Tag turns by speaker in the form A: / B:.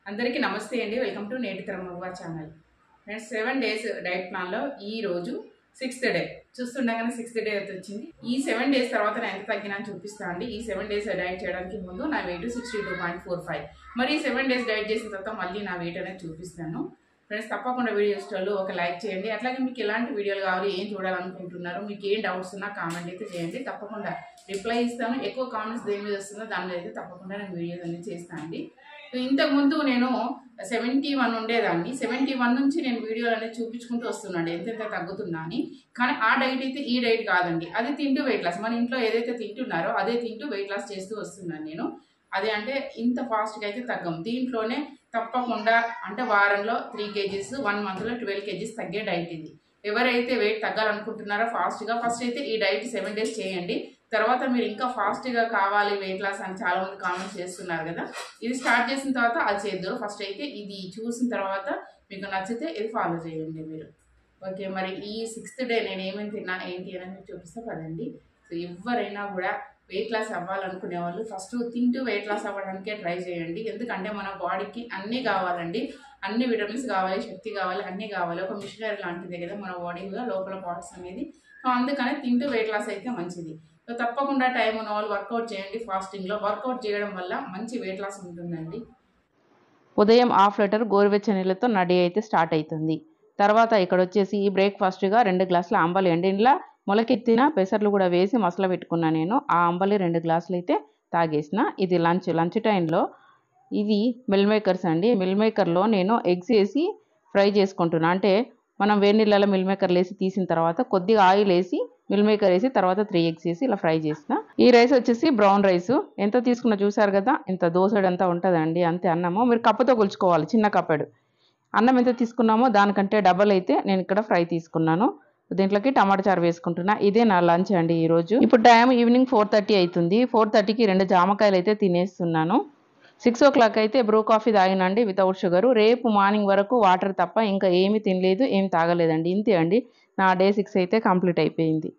A: అందరికీ నమస్తే అండి. వెల్కమ్ టు నేటి తరం మగువ ఛానల్. ఫ్రెండ్స్ 7 డేస్ డైట్ ప్లాన్లో ఈ రోజు 6th డే చూస్తుండగానే 6th డే అయితే వచ్చింది. ఈ 7 డేస్ తర్వాత నేను ఎంత తగ్గినా చూపిస్తాను అండి. ఈ 7 డేస్ డైట్ చేయడానికి ముందు నా వెయిట్ 62.45. మరి ఈ 7 డేస్ డైట్ చేసిన తర్వాత మళ్ళీ నా వెయిట్ అనేది చూపిస్తాను. ఫ్రెండ్స్ తప్పకుండా వీడియో ఇష్టాలు ఒక లైక్ చేయండి. అట్లాగే మీకు ఎలాంటి వీడియోలు కావాలి, ఏం చూడాలనుకుంటున్నారు, మీకు ఏం డౌట్స్ ఉన్నా కామెంట్ అయితే చేయండి. తప్పకుండా రిప్లై ఇస్తాను. ఎక్కువ కామెంట్స్ దేని మీద వస్తుందో దాని మీద అయితే తప్పకుండా నేను వీడియోస్ అన్ని చేస్తాను అండి. ఇంతకుముందు నేను 71 ఉండేదాన్ని. 71 నుంచి నేను వీడియోలు అనేది చూపించుకుంటూ వస్తున్నాను ఎంతెంత తగ్గుతున్నా అని. కానీ ఆ డైట్ అయితే ఈ డైట్ కాదండి. అది తింటూ వెయిట్ లాస్, మన ఇంట్లో ఏదైతే తింటున్నారో అదే తింటూ వెయిట్ లాస్ చేస్తూ వస్తున్నాను నేను. అదే అంటే ఇంత ఫాస్ట్గా అయితే తగ్గం. దీంట్లోనే తప్పకుండా అంటే వారంలో 3 kgs, 1 monthలో 12 kgs తగ్గే డైట్ ఇది. ఎవరైతే వెయిట్ తగ్గాలనుకుంటున్నారో ఫస్ట్ అయితే ఈ డైట్ 7 డేస్ చేయండి. తర్వాత మీరు ఇంకా ఫాస్ట్గా కావాలి వెయిట్ లాస్ అని చాలామంది కామెంట్స్ చేస్తున్నారు కదా. ఇది స్టార్ట్ చేసిన తర్వాత అది చేద్దాం. ఫస్ట్ అయితే ఇది చూసిన తర్వాత మీకు నచ్చితే ఇది ఫాలో చేయండి మీరు. ఓకే, మరి ఈ 6th డే నేను ఏమేమి తిన్నా ఏంటి అని మీకు చూపిస్తే పదండి. సో ఎవరైనా కూడా వెయిట్ లాస్ అవ్వాలనుకునే వాళ్ళు ఫస్ట్ తింటూ వెయిట్ లాస్ అవ్వడానికే ట్రై చేయండి. ఎందుకంటే మన బాడీకి అన్నీ కావాలండి. అన్ని విటమిన్స్ కావాలి, శక్తి కావాలి, అన్నీ కావాలి. ఒక మిషనరీ లాంటిదే కదా మన బాడీలో లోపల పార్ట్స్ అనేది. సో అందుకని తింటూ వెయిట్ లాస్ అయితే మంచిది. సో తప్పకుండా టైం ఉన్న వాళ్ళు వర్కౌట్ చేయండి. ఫాస్టింగ్లో వర్కౌట్ చేయడం వల్ల మంచి వెయిట్ లాస్ ఉంటుందండి.
B: ఉదయం హాఫ్ లీటర్ గోరువెచ్చని నీళ్ళతో నడి అయితే స్టార్ట్ అవుతుంది. తర్వాత ఇక్కడ వచ్చేసి ఈ బ్రేక్ఫాస్ట్గా 2 గ్లాసుల అంబలి అండి. ఇంట్లో మొలకెత్తిన పెసర్లు కూడా వేసి మసల పెట్టుకున్నా నేను. ఆ అంబలి 2 గ్లాసులు అయితే తాగేసిన. ఇది లంచ్ టైంలో ఇది మిల్ మేకర్స్ అండి. మిల్ మేకర్లో నేను ఎగ్స్ వేసి ఫ్రై చేసుకుంటున్నా. అంటే మనం వేడి నీళ్ళలో మిల్ మేకర్లు వేసి తీసిన తర్వాత కొద్దిగా ఆయిల్ వేసి మిల్ మేకర్ వేసి తర్వాత 3 eggs వేసి ఇలా ఫ్రై చేసిన. ఈ రైస్ వచ్చేసి బ్రౌన్ రైస్. ఎంత తీసుకున్నా చూసారు కదా, ఇంత దోసెడంతా ఉంటుందండి. అంతే అన్నము. మీరు కప్పుతో కొలుచుకోవాలి, చిన్న కప్పెడు. అన్నం ఎంత తీసుకున్నామో దానికంటే డబల్ అయితే నేను ఇక్కడ ఫ్రై తీసుకున్నాను. దీంట్లోకి టమాటా చారు వేసుకుంటున్నా. ఇదే నా లంచ్ అండి ఈరోజు. ఇప్పుడు టైం ఈవినింగ్ 4:30 అవుతుంది. 4:30కి 2 జామకాయలు అయితే తినేస్తున్నాను. 6 o'clock అయితే బ్రూ కాఫీ తాగినండి వితౌట్ షుగర్. రేపు మార్నింగ్ వరకు వాటర్ తప్ప ఇంకా ఏమీ తినలేదు, ఏమి తాగలేదండి. ఇంతే అండి, నా డే 6 అయితే కంప్లీట్ అయిపోయింది.